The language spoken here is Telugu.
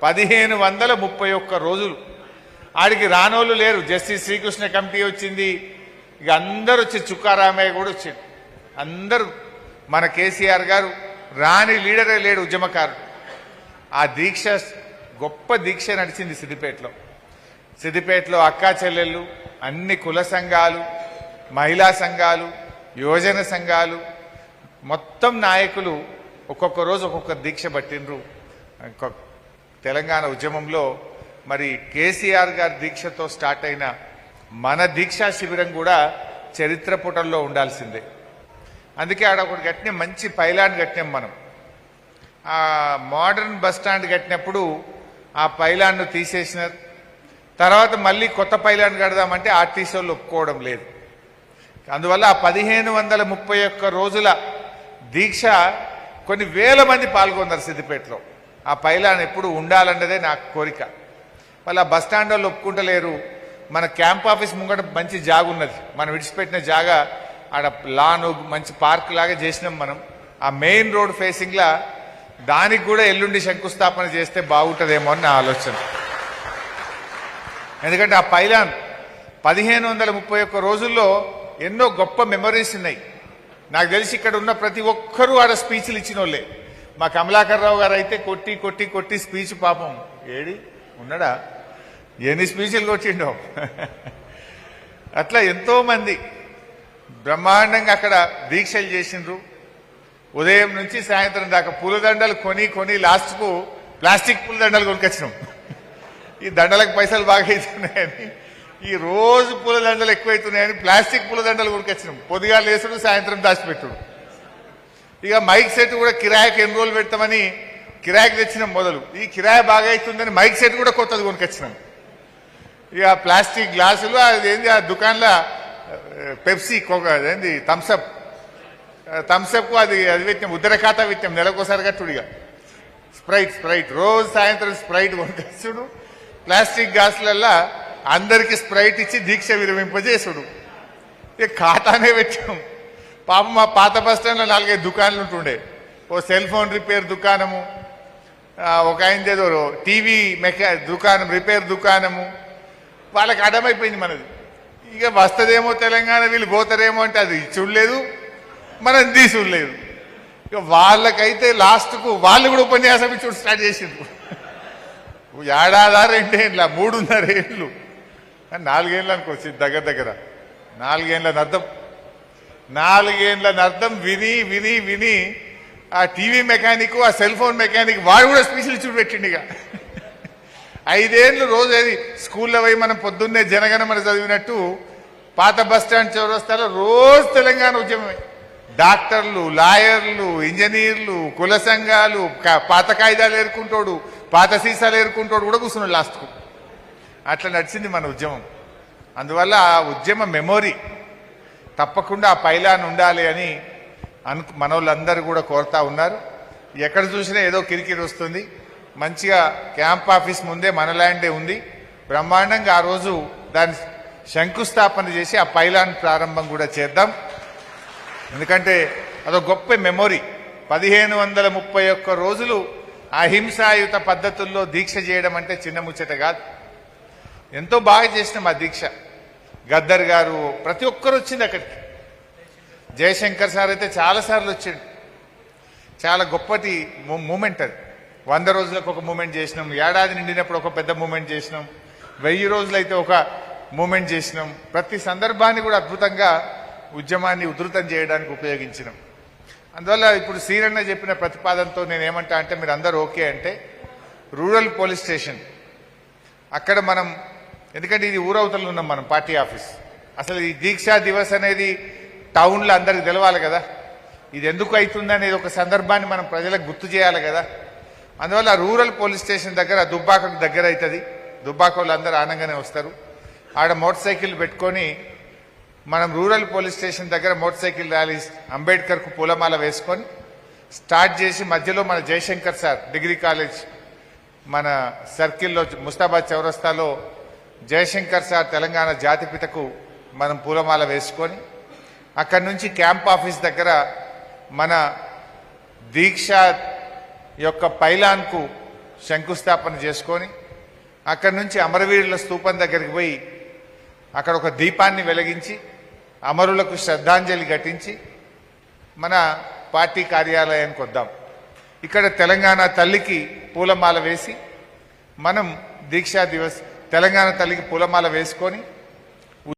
1531 రోజులు. ఆడికి రానోళ్ళు లేరు. జస్టిస్ శ్రీకృష్ణ కమిటీ వచ్చింది, ఇక అందరు వచ్చి చుక్కారామయ్య కూడా వచ్చాడు. అందరూ మన కేసీఆర్ గారు రాని లీడరే లేడు ఉద్యమకారుడు. ఆ దీక్ష గొప్ప దీక్ష నడిచింది సిద్దిపేటలో. సిద్దిపేటలో అక్కా చెల్లెళ్ళు, అన్ని కుల సంఘాలు, మహిళా సంఘాలు, యువజన సంఘాలు, మొత్తం నాయకులు ఒక్కొక్క రోజు ఒక్కొక్క దీక్ష పట్టినరు. తెలంగాణ ఉద్యమంలో మరి కేసీఆర్ గారి దీక్షతో స్టార్ట్ అయిన మన దీక్షా శిబిరం కూడా చరిత్ర పుటల్లో ఉండాల్సిందే. అందుకే ఆడ ఒకటి కట్టిన మంచి పైలాన్ కట్టినాం మనం. ఆ మోడర్న్ బస్ స్టాండ్ కట్టినప్పుడు ఆ పైలాన్ను తీసేసినారు. తర్వాత మళ్ళీ కొత్త పైలాన్ కడదామంటే ఆర్టీసీ వాళ్ళు ఒప్పుకోవడం లేదు. అందువల్ల ఆ 1531 రోజుల దీక్ష కొన్ని వేల మంది పాల్గొన్నారు సిద్దిపేటలో. ఆ పైలాన్ ఎప్పుడు ఉండాలన్నదే నాకు కోరిక. వాళ్ళు ఆ బస్టాండ్ వాళ్ళు ఒప్పుకుంటలేరు. మన క్యాంప్ ఆఫీస్ ముంగట మంచి జాగా ఉన్నది, మనం విడిచిపెట్టిన జాగా ఆడ లాను మంచి పార్క్ లాగా చేసినాం మనం. ఆ మెయిన్ రోడ్ ఫేసింగ్లా దానికి కూడా ఎల్లుండి శంకుస్థాపన చేస్తే బాగుంటుందేమో అని నా ఆలోచన. ఎందుకంటే ఆ పైలాన్ 1531 రోజుల్లో ఎన్నో గొప్ప మెమరీస్ ఉన్నాయి. నాకు తెలిసి ఇక్కడ ఉన్న ప్రతి ఒక్కరూ ఆడ స్పీచ్లు ఇచ్చిన వాళ్ళే. మా కమలాకర్ రావు గారు అయితే కొట్టి కొట్టి కొట్టి స్పీచ్ పాపం ఏడి ఉన్నాడా, ఎన్ని స్పీచ్లు కొట్టిండో. అట్లా ఎంతో మంది బ్రహ్మాండంగా అక్కడ దీక్షలు చేసిండ్రు. ఉదయం నుంచి సాయంత్రం దాకా పూలదండలు కొని కొని లాస్ట్కు ప్లాస్టిక్ పూలదండలు కొనుకొచ్చినాం. ఈ దండలకు పైసలు బాగా అవుతున్నాయని, ఈ రోజు పూలదండలు ఎక్కువైతున్నాయని ప్లాస్టిక్ పూలదండలు కొనుకొచ్చినాం. పొద్దుగా లేసుడు, సాయంత్రం దాచిపెట్టుడు. ఇక మైక్ సెట్ కూడా కిరాయికి ఎన్ని రోజులు పెడతామని కిరాయికి తెచ్చినాం మొదలు. ఈ కిరాయి బాగా అవుతుందని మైక్ సెట్ కూడా కొత్తది కొనుకొచ్చినాం. ఇక ప్లాస్టిక్ గ్లాసులు, అదేంది ఆ దుకాణంలో పెప్సీ, అదేంది థమ్సప్ అది పెట్టినాం, ఉద్దర ఖాతా పెట్టినాం, నెలకోసారి కట్టుడు. ఇక స్ప్రైట్ రోజు సాయంత్రం స్ప్రైట్ కొనుకొచ్చుడు. ప్లాస్టిక్ గ్లాసులల్లా అందరికి స్ప్రైట్ ఇచ్చి దీక్ష విరమింపజేసుడు. ఇక ఖాతానే పెట్టాం. పాపం మా పాత బస్ స్టాండ్లో 4-5 దుకాణాలు ఉంటుండే. ఓ సెల్ ఫోన్ రిపేర్ దుకాణము, ఒక ఆయనదేదో టీవీ దుకాణం, రిపేర్ దుకాణము. వాళ్ళకి అడమైపోయింది మనది. ఇక వస్తుందేమో తెలంగాణ, వీళ్ళు పోతారేమో అంటే అది చూడలేదు, మనం తీసులేదు. ఇక వాళ్ళకైతే లాస్ట్కు వాళ్ళు కూడా ఉపన్యాసం ఇచ్చి స్టార్ట్ చేసిండ్రు. 7 ఏళ్ళ 3.5 ఏళ్ళు, 4 ఏళ్ళు అనుకోవచ్చు దగ్గర 4 ఏళ్ళ అర్థం విని విని విని ఆ టీవీ మెకానిక్, ఆ సెల్ ఫోన్ మెకానిక్ వాడు కూడా స్పీచ్లు ఇచ్చి పెట్టిండు. ఇక 5 ఏళ్ళు రోజు ఏది స్కూల్లో పోయి మనం పొద్దున్నే జనగణమన చదివినట్టు పాత బస్టాండ్ చౌరస్తాలో రోజు తెలంగాణ ఉద్యమమే. డాక్టర్లు, లాయర్లు, ఇంజనీర్లు, కుల సంఘాలు, పాత కాయిదాలు ఏరుకుంటోడు, పాత సీసాలు ఏరుకుంటోడు కూడా కూర్చున్నాడు లాస్ట్కు. అట్లా నడిచింది మన ఉద్యమం. అందువల్ల ఆ ఉద్యమ మెమొరీ తప్పకుండా ఆ పైలాన్ ఉండాలి అని మనోళ్ళందరూ కూడా కోరుతా ఉన్నారు. ఎక్కడ చూసినా ఏదో కిరికిరి వస్తుంది. మంచిగా క్యాంప్ ఆఫీస్ ముందే మన ల్యాండే ఉంది. బ్రహ్మాండంగా ఆ రోజు దాన్ని శంకుస్థాపన చేసి ఆ పైలాన్ ప్రారంభం కూడా చేద్దాం. ఎందుకంటే అదొక గొప్ప మెమొరీ. 1531 రోజులు అహింసాయుత పద్ధతుల్లో దీక్ష చేయడం అంటే చిన్న ముచ్చట కాదు. ఎంతో బాగా చేసినాం ఆ దీక్ష. గద్దర్ గారు ప్రతి ఒక్కరు వచ్చింది అక్కడికి. జయశంకర్ సార్ అయితే చాలాసార్లు వచ్చాడు. చాలా గొప్పటి మూమెంట్ అది. 100 రోజులకు ఒక మూమెంట్ చేసినాం, ఏడాది నిండినప్పుడు ఒక పెద్ద మూమెంట్ చేసినాం, 1000 రోజులైతే ఒక మూమెంట్ చేసినాం. ప్రతి సందర్భాన్ని కూడా అద్భుతంగా ఉద్యమాన్ని ఉధృతం చేయడానికి ఉపయోగించినాం. అందువల్ల ఇప్పుడు శ్రీరన్న చెప్పిన ప్రతిపాదనతో నేనేమంటా అంటే, మీరు అందరూ ఓకే అంటే రూరల్ పోలీస్ స్టేషన్ అక్కడ మనం, ఎందుకంటే ఇది ఊరవతలు ఉన్నాం మనం పార్టీ ఆఫీస్. అసలు ఈ దీక్షా దివస్ అనేది టౌన్లో అందరికి తెలవాలి కదా, ఇది ఎందుకు అవుతుంది అనేది ఒక సందర్భాన్ని మనం ప్రజలకు గుర్తు చేయాలి కదా. అందువల్ల రూరల్ పోలీస్ స్టేషన్ దగ్గర దుబ్బాకకు దగ్గర అవుతుంది. దుబ్బాక వాళ్ళు అందరూ ఆనంగానే వస్తారు. ఆడ మోటార్ సైకిల్ పెట్టుకొని మనం రూరల్ పోలీస్ స్టేషన్ దగ్గర మోటార్ సైకిల్ ర్యాలీ అంబేద్కర్కు పూలమాల వేసుకొని స్టార్ట్ చేసి మధ్యలో మన జయశంకర్ సార్ డిగ్రీ కాలేజ్ మన సర్కిల్లో ముస్తాబాద్ చౌరస్తాలో జయశంకర్ సార్ తెలంగాణ జాతిపితకు మనం పూలమాల వేసుకొని అక్కడి నుంచి క్యాంప్ ఆఫీస్ దగ్గర మన దీక్ష యొక్క పైలాన్కు శంకుస్థాపన చేసుకొని అక్కడి నుంచి అమరవీరుల స్తూపం దగ్గరికి పోయి అక్కడ ఒక దీపాన్ని వెలిగించి అమరులకు శ్రద్ధాంజలి ఘటించి మన పార్టీ కార్యాలయానికి వద్దాం. ఇక్కడ తెలంగాణ తల్లికి పూలమాల వేసి మనం దీక్షా దివస్ తెలంగాణ తల్లికి పూలమాల వేసుకొని